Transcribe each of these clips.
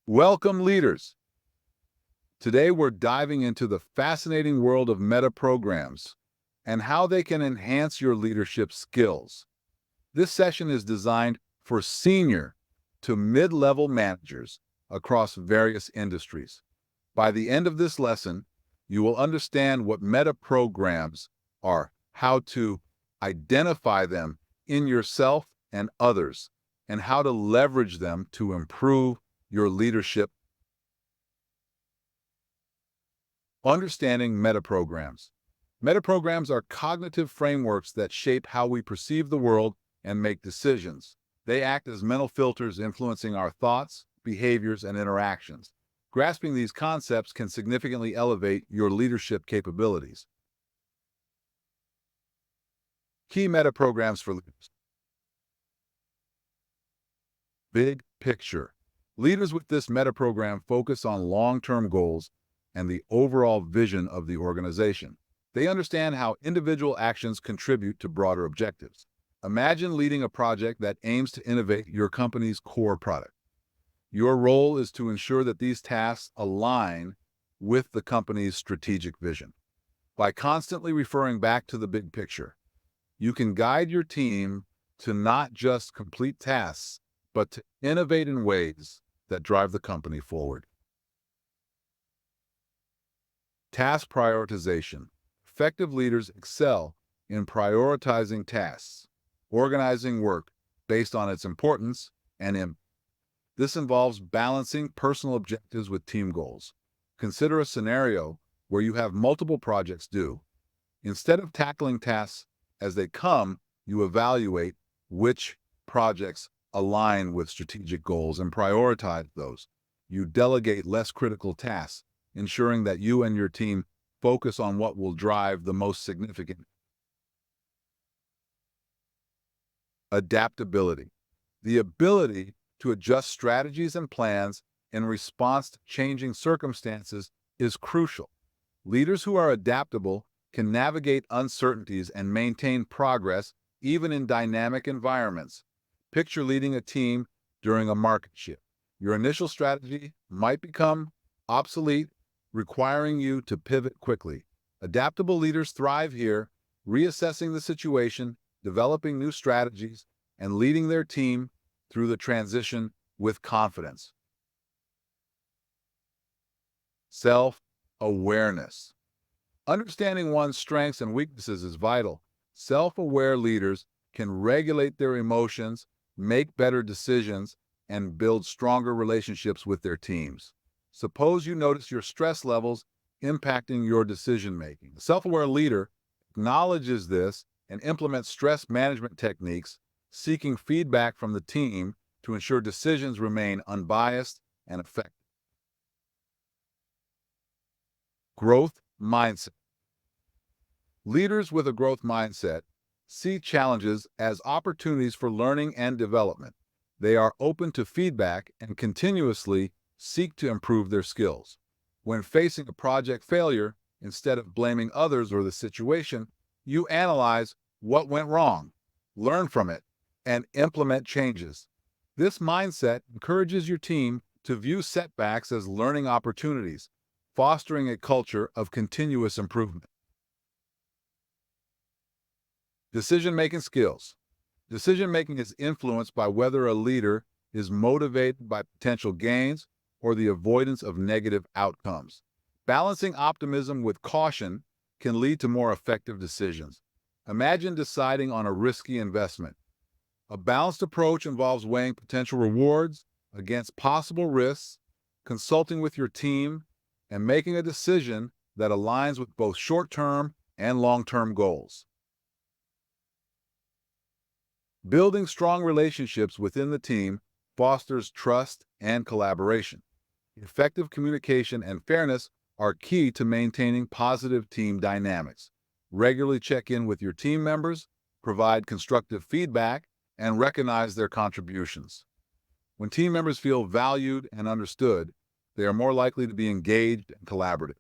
Welcome, leaders. Today we're diving into the fascinating world of metaprograms and how they can enhance your leadership skills. This session is designed for senior to mid-level managers across various industries. By the end of this lesson, you will understand what metaprograms are, how to identify them in yourself and others, and how to leverage them to improve your leadership. Understanding metaprograms. Metaprograms are cognitive frameworks that shape how we perceive the world and make decisions. They act as mental filters influencing our thoughts, behaviors, and interactions. Grasping these concepts can significantly elevate your leadership capabilities. Key metaprograms for leaders. Big picture. Leaders with this metaprogram focus on long-term goals and the overall vision of the organization. They understand how individual actions contribute to broader objectives. Imagine leading a project that aims to innovate your company's core product. Your role is to ensure that these tasks align with the company's strategic vision. By constantly referring back to the big picture, you can guide your team to not just complete tasks, but to innovate in ways that drive the company forward. Task prioritization. Effective leaders excel in prioritizing tasks, organizing work based on its importance and impact. This involves balancing personal objectives with team goals. Consider a scenario where you have multiple projects due. Instead of tackling tasks as they come, you evaluate which projects align with strategic goals and prioritize those. You delegate less critical tasks, ensuring that you and your team focus on what will drive the most significant. Adaptability. The ability to adjust strategies and plans in response to changing circumstances is crucial. Leaders who are adaptable can navigate uncertainties and maintain progress even in dynamic environments. Picture leading a team during a market shift. Your initial strategy might become obsolete, requiring you to pivot quickly. Adaptable leaders thrive here, reassessing the situation, developing new strategies, and leading their team through the transition with confidence. Self-awareness. Understanding one's strengths and weaknesses is vital. Self-aware leaders can regulate their emotions, make better decisions, and build stronger relationships with their teams. Suppose you notice your stress levels impacting your decision-making. A self-aware leader acknowledges this and implements stress management techniques, seeking feedback from the team to ensure decisions remain unbiased and effective. Growth mindset. Leaders with a growth mindset see challenges as opportunities for learning and development. They are open to feedback and continuously seek to improve their skills. When facing a project failure, instead of blaming others or the situation, you analyze what went wrong, learn from it, and implement changes. This mindset encourages your team to view setbacks as learning opportunities, fostering a culture of continuous improvement. Decision-making skills. Decision-making is influenced by whether a leader is motivated by potential gains or the avoidance of negative outcomes. Balancing optimism with caution can lead to more effective decisions. Imagine deciding on a risky investment. A balanced approach involves weighing potential rewards against possible risks, consulting with your team, and making a decision that aligns with both short-term and long-term goals. Building strong relationships within the team fosters trust and collaboration. Effective communication and fairness are key to maintaining positive team dynamics. Regularly check in with your team members, provide constructive feedback, and recognize their contributions. When team members feel valued and understood, they are more likely to be engaged and collaborative.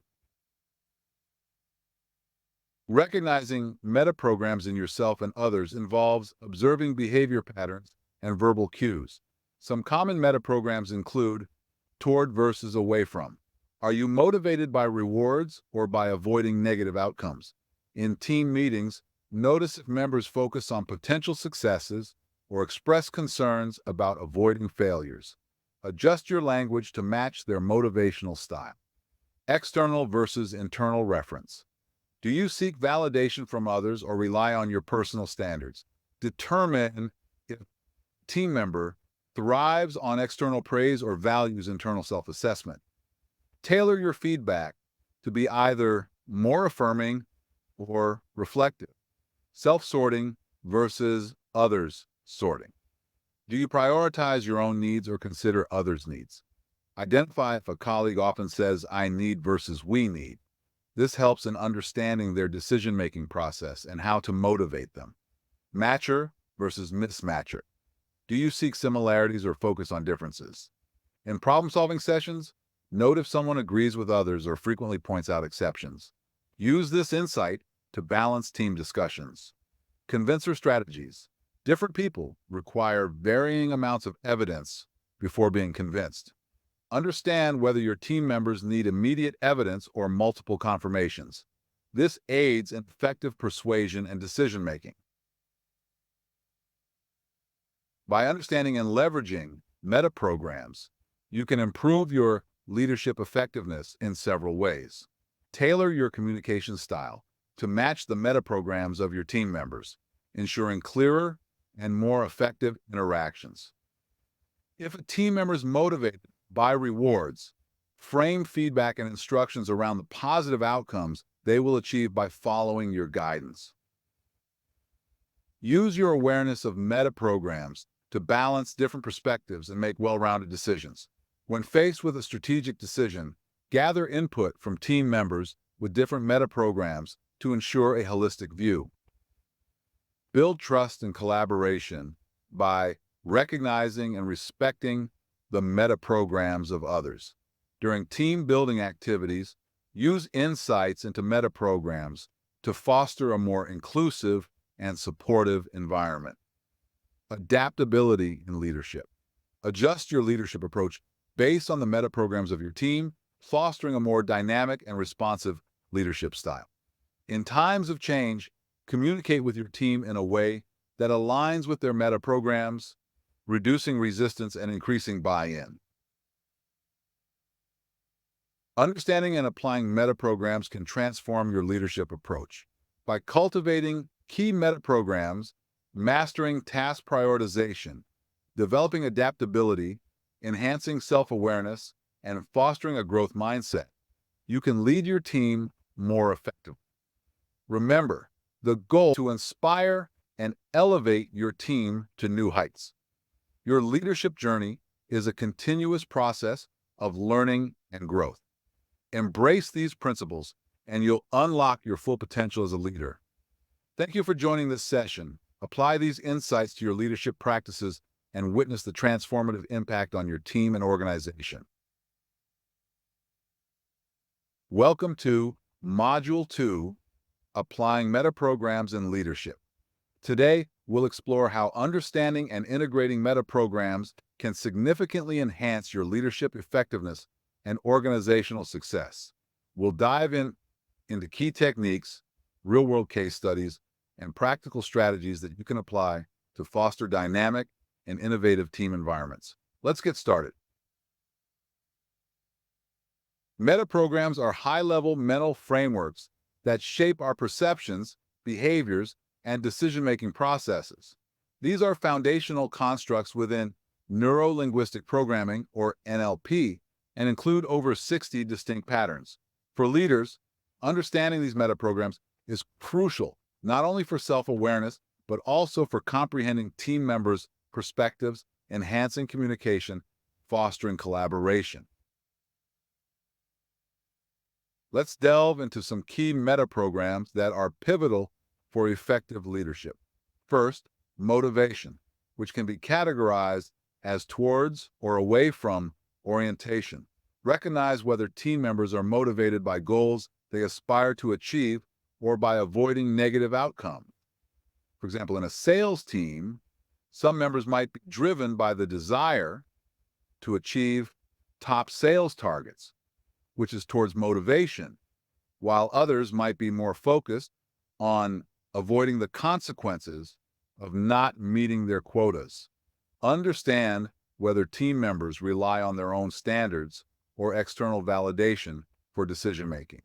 Recognizing metaprograms in yourself and others involves observing behavior patterns and verbal cues. Some common metaprograms include toward versus away from. Are you motivated by rewards or by avoiding negative outcomes? In team meetings, notice if members focus on potential successes or express concerns about avoiding failures. Adjust your language to match their motivational style. External versus internal reference. Do you seek validation from others or rely on your personal standards? Determine if a team member thrives on external praise or values internal self-assessment. Tailor your feedback to be either more affirming or reflective. Self-sorting versus others sorting. Do you prioritize your own needs or consider others' needs? Identify if a colleague often says, "I need" versus "we need." This helps in understanding their decision-making process and how to motivate them. Matcher versus mismatcher. Do you seek similarities or focus on differences? In problem-solving sessions, note if someone agrees with others or frequently points out exceptions. Use this insight to balance team discussions. Convincer strategies. Different people require varying amounts of evidence before being convinced. Understand whether your team members need immediate evidence or multiple confirmations. This aids in effective persuasion and decision-making. By understanding and leveraging metaprograms, you can improve your leadership effectiveness in several ways. Tailor your communication style to match the metaprograms of your team members, ensuring clearer and more effective interactions. If a team member is motivated by rewards, frame feedback and instructions around the positive outcomes they will achieve by following your guidance. Use your awareness of metaprograms to balance different perspectives and make well-rounded decisions. When faced with a strategic decision, gather input from team members with different metaprograms to ensure a holistic view. Build trust and collaboration by recognizing and respecting the metaprograms of others. During team-building activities, use insights into metaprograms to foster a more inclusive and supportive environment. Adaptability in leadership. Adjust your leadership approach based on the metaprograms of your team, fostering a more dynamic and responsive leadership style. In times of change, communicate with your team in a way that aligns with their metaprograms, reducing resistance and increasing buy-in. Understanding and applying metaprograms can transform your leadership approach. By cultivating key metaprograms, mastering task prioritization, developing adaptability, enhancing self-awareness, and fostering a growth mindset, you can lead your team more effectively. Remember, the goal is to inspire and elevate your team to new heights. Your leadership journey is a continuous process of learning and growth. Embrace these principles, and you'll unlock your full potential as a leader. Thank you for joining this session. Apply these insights to your leadership practices and witness the transformative impact on your team and organization. Welcome to Module 2, Applying Metaprograms in Leadership. Today, we'll explore how understanding and integrating metaprograms can significantly enhance your leadership effectiveness and organizational success. We'll dive into key techniques, real-world case studies, and practical strategies that you can apply to foster dynamic and innovative team environments. Let's get started. Metaprograms are high-level mental frameworks that shape our perceptions, behaviors, and decision-making processes. These are foundational constructs within neuro-linguistic programming, or NLP, and include over 60 distinct patterns. For leaders, understanding these metaprograms is crucial, not only for self-awareness, but also for comprehending team members' perspectives, enhancing communication, fostering collaboration. Let's delve into some key metaprograms that are pivotal for effective leadership. First, motivation, which can be categorized as towards or away from orientation. Recognize whether team members are motivated by goals they aspire to achieve or by avoiding negative outcomes. For example, in a sales team, some members might be driven by the desire to achieve top sales targets, which is towards motivation, while others might be more focused on avoiding the consequences of not meeting their quotas. Understand whether team members rely on their own standards or external validation for decision-making.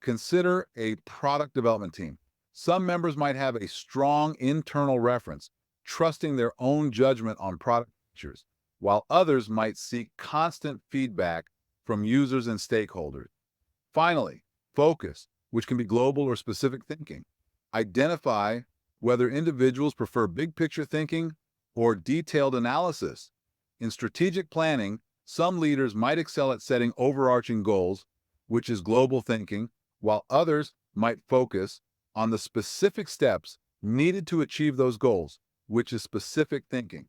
Consider a product development team. Some members might have a strong internal reference, trusting their own judgment on product features, while others might seek constant feedback from users and stakeholders. Finally, focus, which can be global or specific thinking. Identify whether individuals prefer big-picture thinking or detailed analysis. In strategic planning, some leaders might excel at setting overarching goals, which is global thinking, while others might focus on the specific steps needed to achieve those goals, which is specific thinking.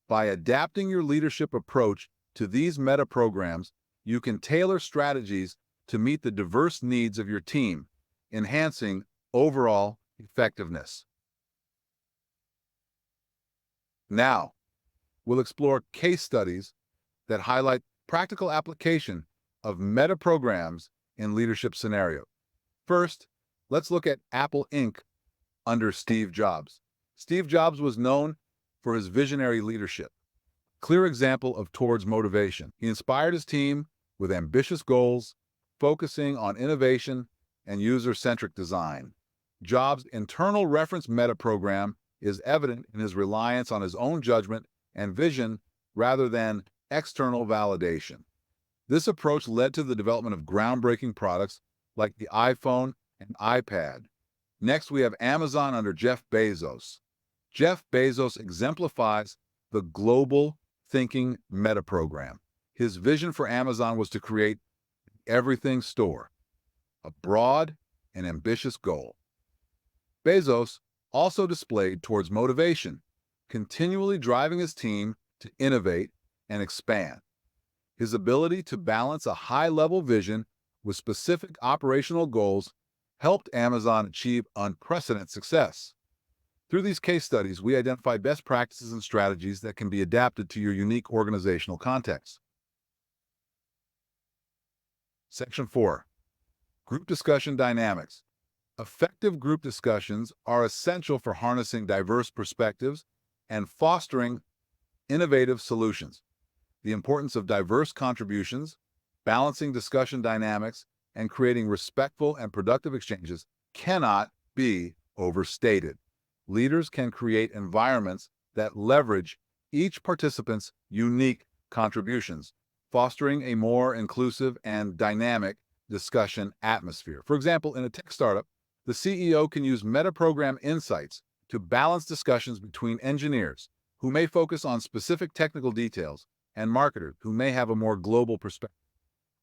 By adapting your leadership approach to these metaprograms, you can tailor strategies to meet the diverse needs of your team, enhancing overall effectiveness. Now, we'll explore case studies that highlight practical application of metaprograms in leadership scenarios. First, let's look at Apple Inc. under Steve Jobs. Steve Jobs was known for his visionary leadership. Clear example of towards motivation. He inspired his team with ambitious goals, focusing on innovation and user-centric design. Jobs' internal reference metaprogram is evident in his reliance on his own judgment and vision rather than external validation. This approach led to the development of groundbreaking products like the iPhone and iPad. Next, we have Amazon under Jeff Bezos. Jeff Bezos exemplifies the global thinking metaprogram. His vision for Amazon was to create the everything store, a broad and ambitious goal. Bezos also displayed towards motivation, continually driving his team to innovate and expand. His ability to balance a high-level vision with specific operational goals helped Amazon achieve unprecedented success. Through these case studies, we identify best practices and strategies that can be adapted to your unique organizational context. Section 4. Group discussion dynamics. Effective group discussions are essential for harnessing diverse perspectives and fostering innovative solutions. The importance of diverse contributions, balancing discussion dynamics, and creating respectful and productive exchanges cannot be overstated. Leaders can create environments that leverage each participant's unique contributions, fostering a more inclusive and dynamic discussion atmosphere. For example, in a tech startup, the CEO can use Metaprogram insights to balance discussions between engineers, who may focus on specific technical details, and marketers, who may have a more global perspective.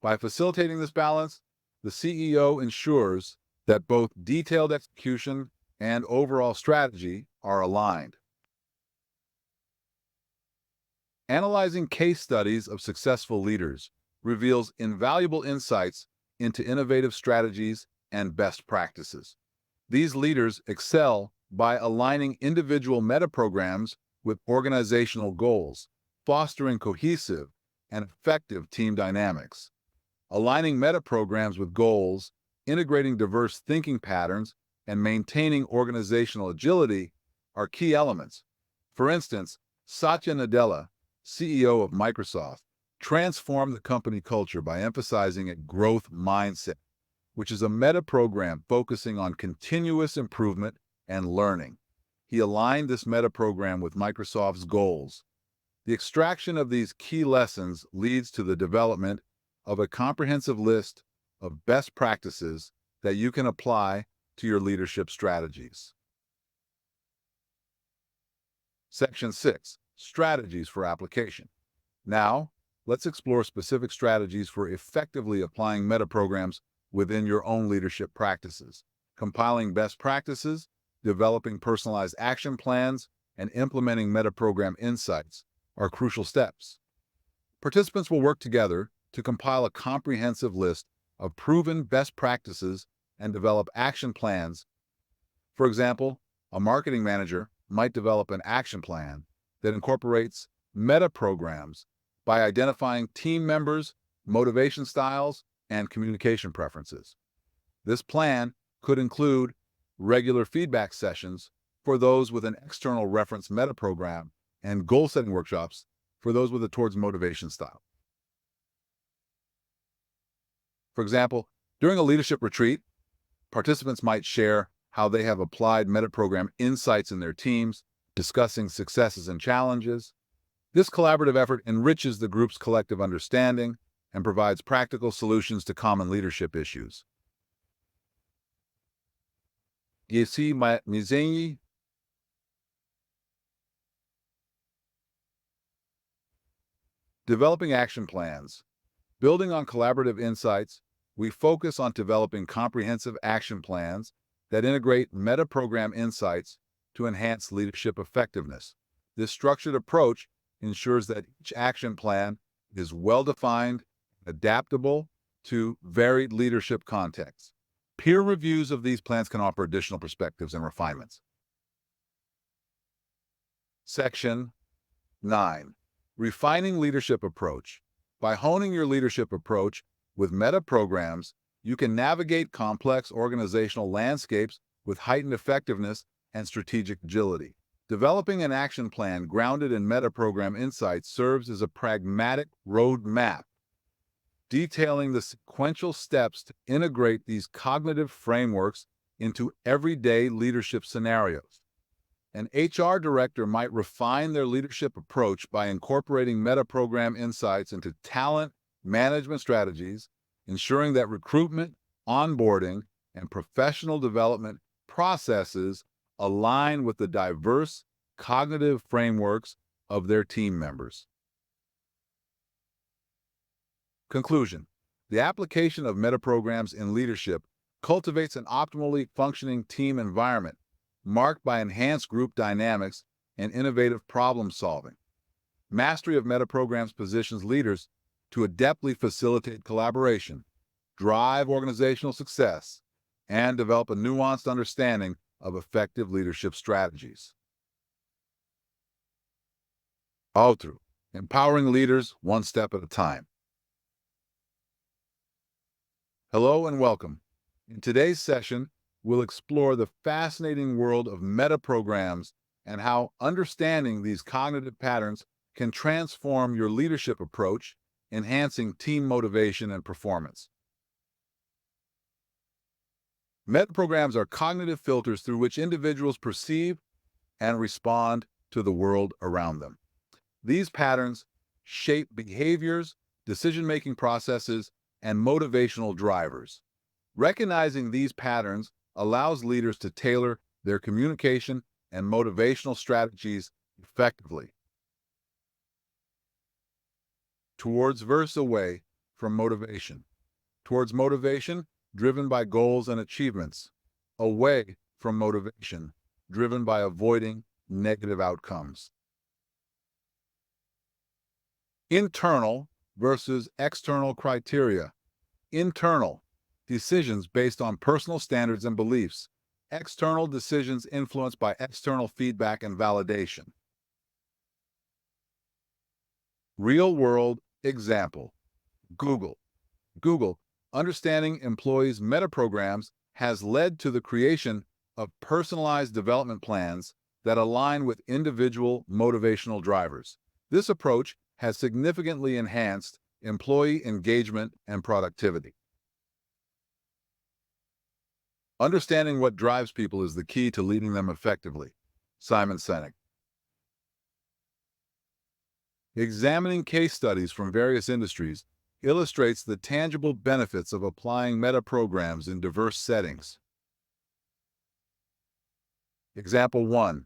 By facilitating this balance, the CEO ensures that both detailed execution and overall strategy are aligned. Analyzing case studies of successful leaders reveals invaluable insights into innovative strategies and best practices. These leaders excel by aligning individual metaprograms with organizational goals, fostering cohesive and effective team dynamics. Aligning metaprograms with goals, integrating diverse thinking patterns, and maintaining organizational agility are key elements. For instance, Satya Nadella, CEO of Microsoft, transformed the company culture by emphasizing a growth mindset, which is a metaprogram focusing on continuous improvement and learning. He aligned this metaprogram with Microsoft's goals. The extraction of these key lessons leads to the development of a comprehensive list of best practices that you can apply to your leadership strategies. Section 6. Strategies for application. Now, let's explore specific strategies for effectively applying metaprograms within your own leadership practices. Compiling best practices, developing personalized action plans, and implementing metaprogram insights are crucial steps. Participants will work together to compile a comprehensive list of proven best practices and develop action plans. For example, a marketing manager might develop an action plan that incorporates metaprograms by identifying team members, motivation styles, and communication preferences. This plan could include regular feedback sessions for those with an external reference metaprogram and goal-setting workshops for those with a towards motivation style. For example, during a leadership retreat, participants might share how they have applied Metaprogram insights in their teams, discussing successes and challenges. This collaborative effort enriches the group's collective understanding and provides practical solutions to common leadership issues. Developing action plans. Building on collaborative insights, we focus on developing comprehensive action plans that integrate Metaprogram insights to enhance leadership effectiveness. This structured approach ensures that each action plan is well-defined, adaptable to varied leadership contexts. Peer reviews of these plans can offer additional perspectives and refinements. Section 9. Refining leadership approach. By honing your leadership approach with Metaprograms, you can navigate complex organizational landscapes with heightened effectiveness and strategic agility. Developing an action plan grounded in Metaprogram insights serves as a pragmatic roadmap, detailing the sequential steps to integrate these cognitive frameworks into everyday leadership scenarios. An HR director might refine their leadership approach by incorporating Metaprogram insights into talent management strategies, ensuring that recruitment, onboarding, and professional development processes align with the diverse cognitive frameworks of their team members. Conclusion. The application of Metaprograms in leadership cultivates an optimally functioning team environment marked by enhanced group dynamics and innovative problem solving. Mastery of Metaprograms positions leaders to adeptly facilitate collaboration, drive organizational success, and develop a nuanced understanding of effective leadership strategies. Outro. Empowering leaders one step at a time. Hello and welcome. In today's session, we'll explore the fascinating world of Metaprograms and how understanding these cognitive patterns can transform your leadership approach, enhancing team motivation and performance. Metaprograms are cognitive filters through which individuals perceive and respond to the world around them. These patterns shape behaviors, decision-making processes, and motivational drivers. Recognizing these patterns allows leaders to tailor their communication and motivational strategies effectively. Towards versus away from motivation. Towards motivation, driven by goals and achievements. Away from motivation, driven by avoiding negative outcomes. Internal versus external criteria. Internal, decisions based on personal standards and beliefs. External decisions influenced by external feedback and validation. Real-world example. Google. Understanding employees' Metaprograms has led to the creation of personalized development plans that align with individual motivational drivers. This approach has significantly enhanced employee engagement and productivity. Understanding what drives people is the key to leading them effectively. Simon Sinek. Examining case studies from various industries illustrates the tangible benefits of applying Metaprograms in diverse settings. Example 1.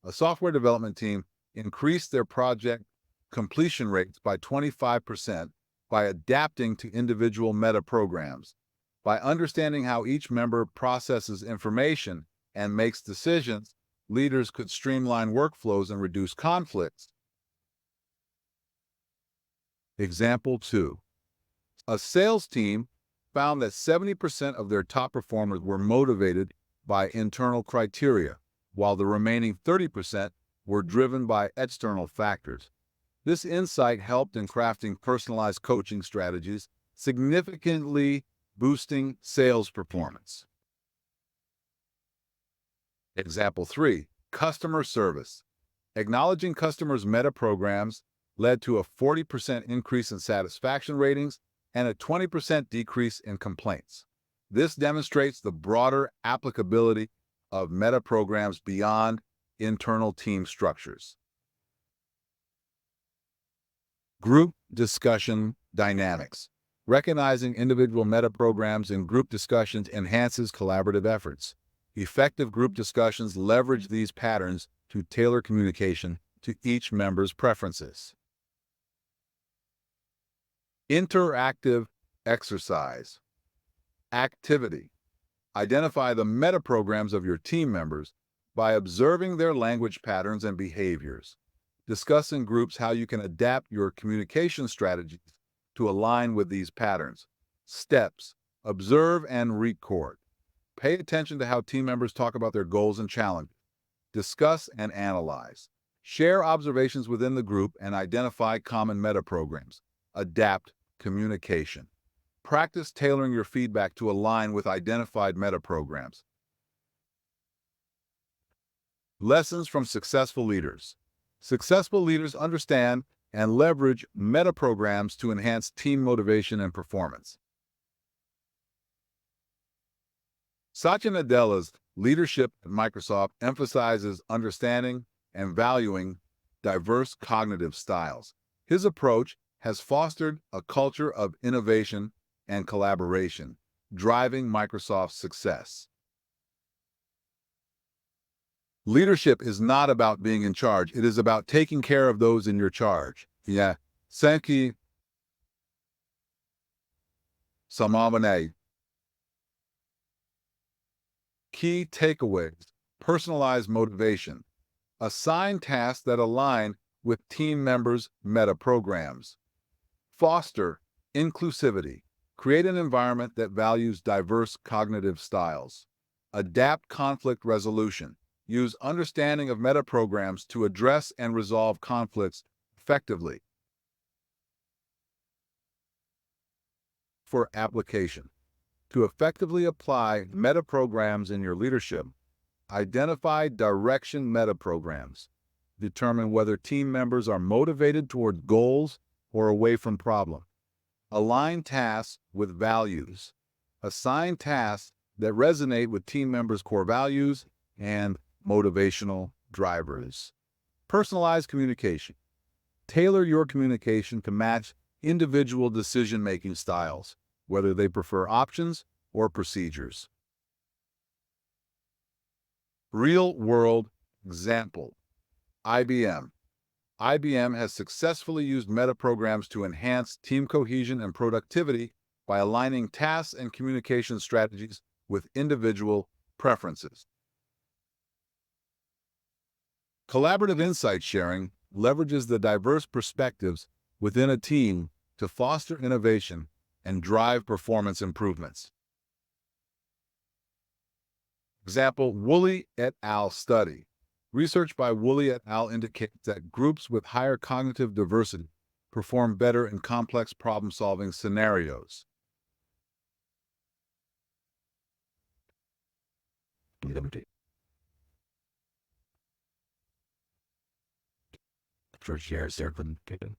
A software development team increased their project completion rates by 25% by adapting to individual Metaprograms. By understanding how each member processes information and makes decisions, leaders could streamline workflows and reduce conflicts. Example 2. A sales team found that 70% of their top performers were motivated by internal criteria, while the remaining 30% were driven by external factors. This insight helped in crafting personalized coaching strategies, significantly boosting sales performance. Example 3, customer service. Acknowledging customers' metaprograms led to a 40% increase in satisfaction ratings and a 20% decrease in complaints. This demonstrates the broader applicability of metaprograms beyond internal team structures. Group discussion dynamics. Recognizing individual metaprograms in group discussions enhances collaborative efforts. Effective group discussions leverage these patterns to tailor communication to each member's preferences. Interactive exercise. Activity. Identify the metaprograms of your team members by observing their language patterns and behaviors. Discuss in groups how you can adapt your communication strategies to align with these patterns. Steps. Observe and record. Pay attention to how team members talk about their goals and challenges. Discuss and analyze. Share observations within the group and identify common metaprograms. Adapt communication. Practice tailoring your feedback to align with identified metaprograms. Lessons from successful leaders. Successful leaders understand and leverage metaprograms to enhance team motivation and performance. Satya Nadella's leadership at Microsoft emphasizes understanding and valuing diverse cognitive styles. His approach has fostered a culture of innovation and collaboration, driving Microsoft's success. Leadership is not about being in charge. It is about taking care of those in your charge. Yeah. Senki Samavane. Key takeaways. Personalized motivation. Assign tasks that align with team members' metaprograms. Foster inclusivity. Create an environment that values diverse cognitive styles. Adapt conflict resolution. Use understanding of metaprograms to address and resolve conflicts effectively. For application. To effectively apply metaprograms in your leadership, identify direction metaprograms. Determine whether team members are motivated toward goals or away from problems. Align tasks with values. Assign tasks that resonate with team members' core values and motivational drivers. Personalized communication. Tailor your communication to match individual decision-making styles, whether they prefer options or procedures. Real-world example. IBM. IBM has successfully used metaprograms to enhance team cohesion and productivity by aligning tasks and communication strategies with individual preferences. Collaborative insight sharing leverages the diverse perspectives within a team to foster innovation and drive performance improvements. Example, Woolley et al. Study. Research by Woolley et al. Indicates that groups with higher cognitive diversity perform better in complex problem-solving scenarios. For shares there from given.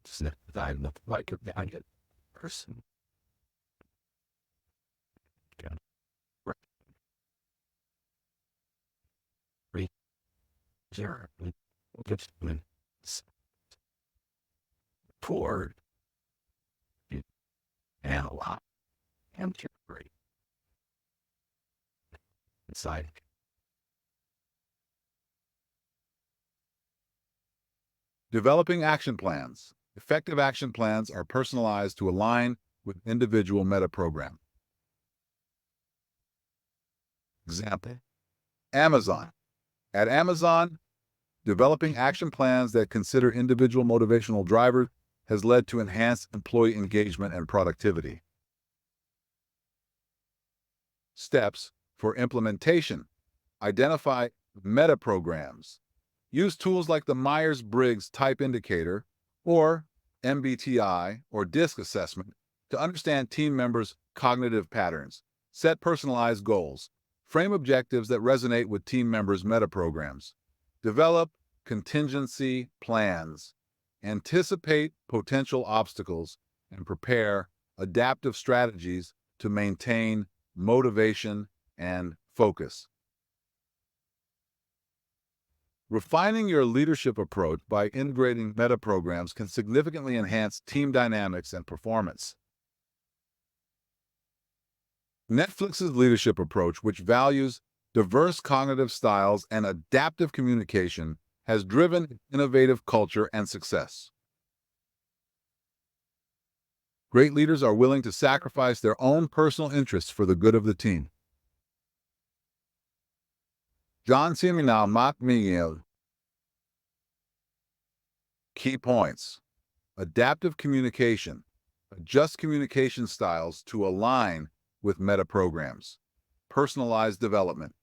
Snip that enough like a valued person. Can read zero gets when poor and a lot empty rate inside. Developing action plans. Effective action plans are personalized to align with individual metaprogram. Example, Amazon. At Amazon, developing action plans that consider individual motivational drivers has led to enhanced employee engagement and productivity. Steps for implementation. Identify metaprograms. Use tools like the Myers-Briggs Type Indicator or MBTI or DISC assessment to understand team members' cognitive patterns. Set personalized goals. Frame objectives that resonate with team members' metaprograms. Develop contingency plans. Anticipate potential obstacles and prepare adaptive strategies to maintain motivation and focus. Refining your leadership approach by integrating metaprograms can significantly enhance team dynamics and performance. Netflix's leadership approach, which values diverse cognitive styles and adaptive communication, has driven innovative culture and success. Great leaders are willing to sacrifice their own personal interests for the good of the team. John Simonal Macmillan. Key points. Adaptive communication. Adjust communication styles to align with metaprograms. Personalized development.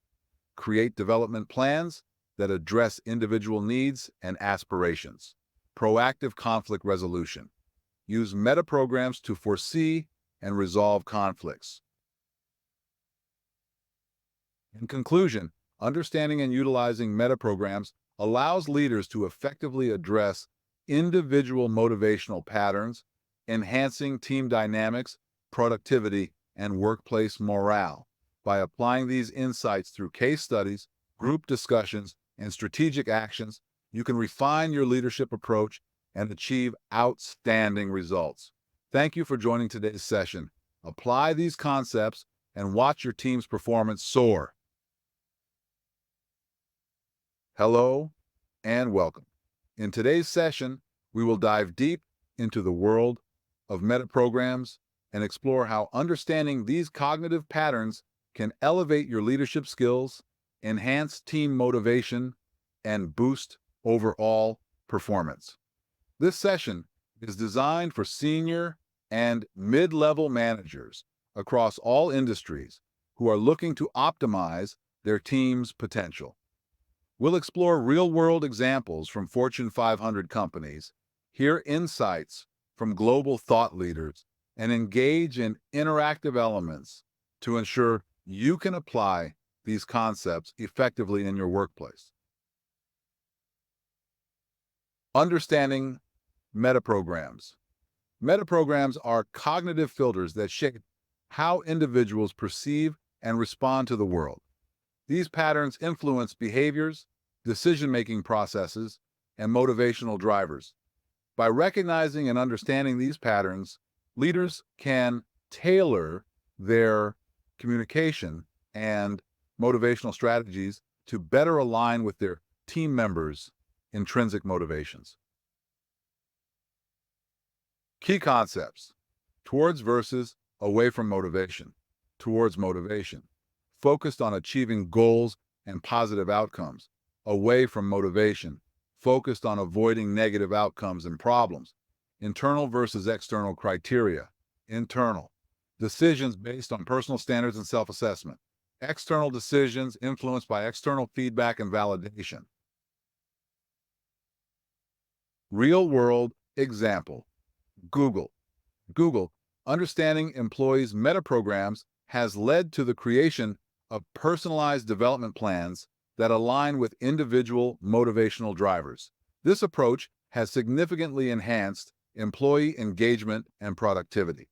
Create development plans that address individual needs and aspirations. Proactive conflict resolution. Use metaprograms to foresee and resolve conflicts. In conclusion, understanding and utilizing metaprograms allows leaders to effectively address individual motivational patterns, enhancing team dynamics, productivity, and workplace morale. By applying these insights through case studies, group discussions, and strategic actions, you can refine your leadership approach and achieve outstanding results. Thank you for joining today's session. Apply these concepts and watch your team's performance soar. Hello and welcome. In today's session, we will dive deep into the world of metaprograms and explore how understanding these cognitive patterns can elevate your leadership skills, enhance team motivation, and boost overall performance. This session is designed for senior and mid-level managers across all industries who are looking to optimize their team's potential. We'll explore real-world examples from Fortune 500 companies, hear insights from global thought leaders, and engage in interactive elements to ensure you can apply these concepts effectively in your workplace. Understanding metaprograms. Metaprograms are cognitive filters that shape how individuals perceive and respond to the world. These patterns influence behaviors, decision-making processes, and motivational drivers. By recognizing and understanding these patterns, leaders can tailor their communication and motivational strategies to better align with their team members' intrinsic motivations. Key concepts: towards versus away from motivation. Towards motivation, focused on achieving goals and positive outcomes. Away from motivation, focused on avoiding negative outcomes and problems. Internal versus external criteria. Internal, decisions based on personal standards and self-assessment. External decisions influenced by external feedback and validation. Real-world example. Google, understanding employees' metaprograms has led to the creation of personalized development plans that align with individual motivational drivers. This approach has significantly enhanced employee engagement and productivity.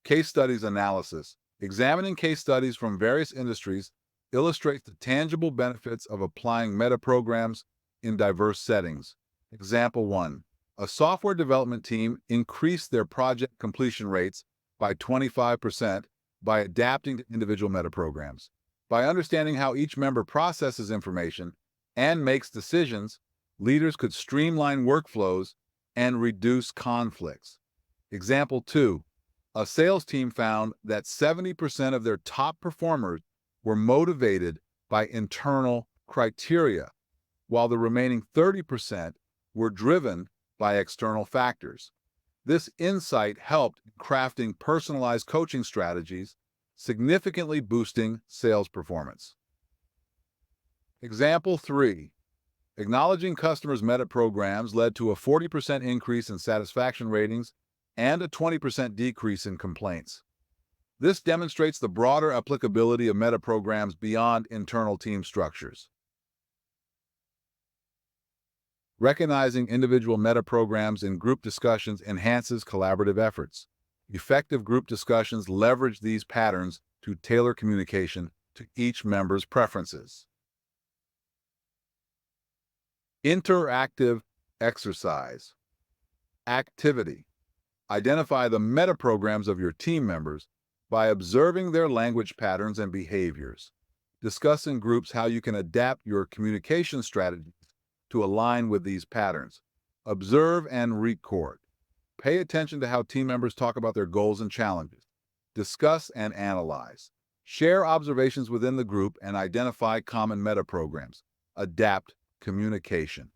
Case studies analysis. Examining case studies from various industries illustrates the tangible benefits of applying metaprograms in diverse settings. Example 1. A software development team increased their project completion rates by 25% by adapting to individual metaprograms. By understanding how each member processes information and makes decisions, leaders could streamline workflows and reduce conflicts. Example 2. A sales team found that 70% of their top performers were motivated by internal criteria, while the remaining 30% were driven by external factors. This insight helped in crafting personalized coaching strategies, significantly boosting sales performance. Example 3. Acknowledging customers' Metaprograms led to a 40% increase in satisfaction ratings and a 20% decrease in complaints. This demonstrates the broader applicability of Metaprograms beyond internal team structures. Recognizing individual Metaprograms in group discussions enhances collaborative efforts. Effective group discussions leverage these patterns to tailor communication to each member's preferences. Interactive exercise. Activity. Identify the Metaprograms of your team members by observing their language patterns and behaviors. Discuss in groups how you can adapt your communication strategies to align with these patterns. Observe and record. Pay attention to how team members talk about their goals and challenges. Discuss and analyze. Share observations within the group and identify common Metaprograms. Adapt communication.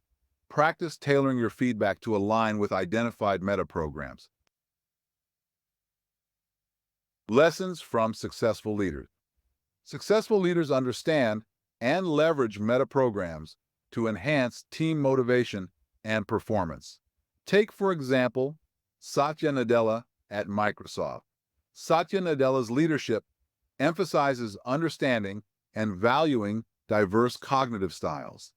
Practice tailoring your feedback to align with identified Metaprograms. Lessons from successful leaders. Successful leaders understand and leverage Metaprograms to enhance team motivation and performance. Take, for example, Satya Nadella at Microsoft. Satya Nadella's leadership emphasizes understanding and valuing diverse cognitive styles.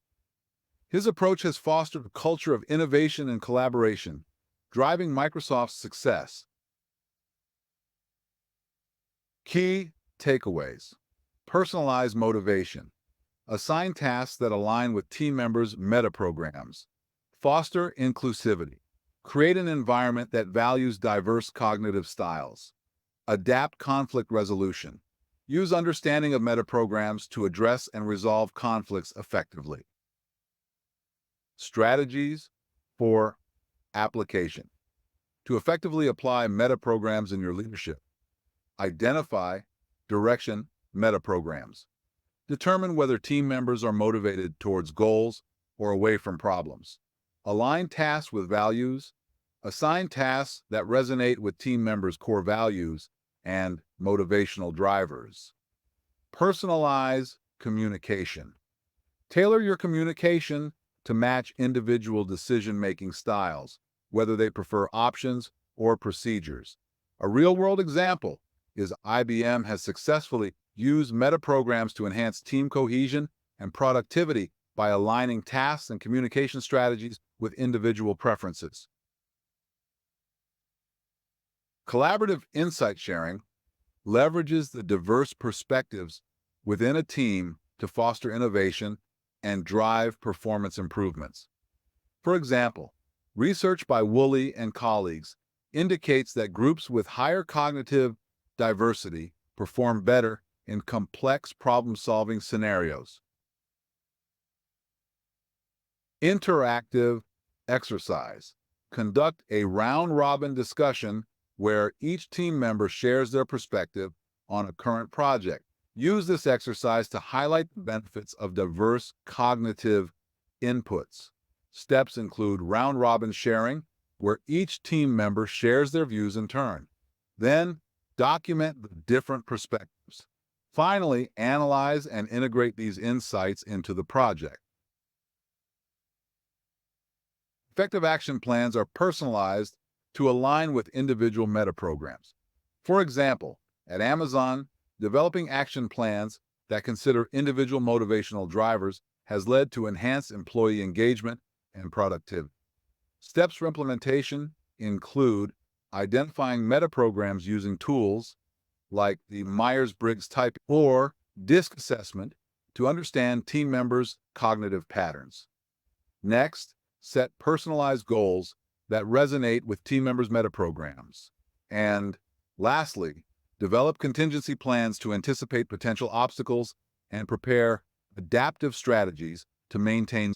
His approach has fostered a culture of innovation and collaboration, driving Microsoft's success. Key takeaways. Personalized motivation. Assign tasks that align with team members' Metaprograms. Foster inclusivity. Create an environment that values diverse cognitive styles. Adapt conflict resolution. Use understanding of Metaprograms to address and resolve conflicts effectively. Strategies for application. To effectively apply Metaprograms in your leadership, identify direction Metaprograms. Determine whether team members are motivated towards goals or away from problems. Align tasks with values. Assign tasks that resonate with team members' core values and motivational drivers. Personalize communication. Tailor your communication to match individual decision-making styles, whether they prefer options or procedures. A real-world example is IBM has successfully used Metaprograms to enhance team cohesion and productivity by aligning tasks and communication strategies with individual preferences. Collaborative insight sharing leverages the diverse perspectives within a team to foster innovation and drive performance improvements. For example, research by Woolley and colleagues indicates that groups with higher cognitive diversity perform better in complex problem-solving scenarios. Interactive exercise. Conduct a round-robin discussion where each team member shares their perspective on a current project. Use this exercise to highlight the benefits of diverse cognitive inputs. Steps include round-robin sharing, where each team member shares their views in turn. Then, document the different perspectives. Finally, analyze and integrate these insights into the project. Effective action plans are personalized to align with individual Metaprograms. For example, at Amazon, developing action plans that consider individual motivational drivers has led to enhanced employee engagement and productivity. Steps for implementation include identifying Metaprograms using tools like the Myers-Briggs type or DISC assessment to understand team members' cognitive patterns. Next, set personalized goals that resonate with team members' Metaprograms. And lastly, develop contingency plans to anticipate potential obstacles and prepare adaptive strategies to maintain.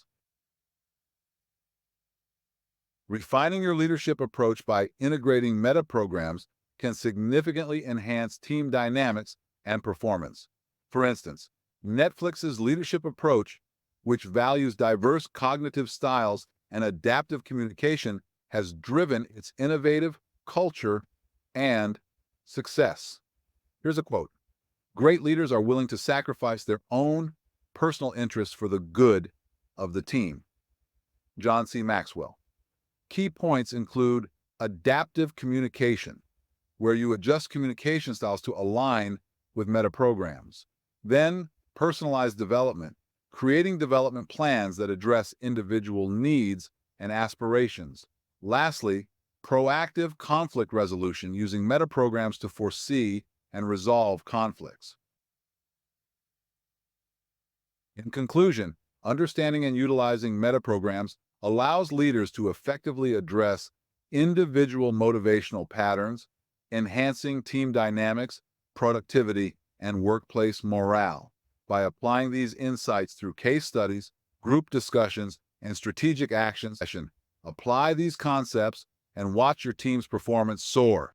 Refining your leadership approach by integrating Metaprograms can significantly enhance team dynamics and performance. For instance, Netflix's leadership approach, which values diverse cognitive styles and adaptive communication, has driven its innovative culture and success. Here's a quote. Great leaders are willing to sacrifice their own personal interest for the good of the team. John C. Maxwell. Key points include adaptive communication, where you adjust communication styles to align with metaprograms. Then, personalized development, creating development plans that address individual needs and aspirations. Lastly, proactive conflict resolution using metaprograms to foresee and resolve conflicts. In conclusion, understanding and utilizing metaprograms allows leaders to effectively address individual motivational patterns, enhancing team dynamics, productivity, and workplace morale. By applying these insights through case studies, group discussions, and strategic actions, apply these concepts and watch your team's performance soar.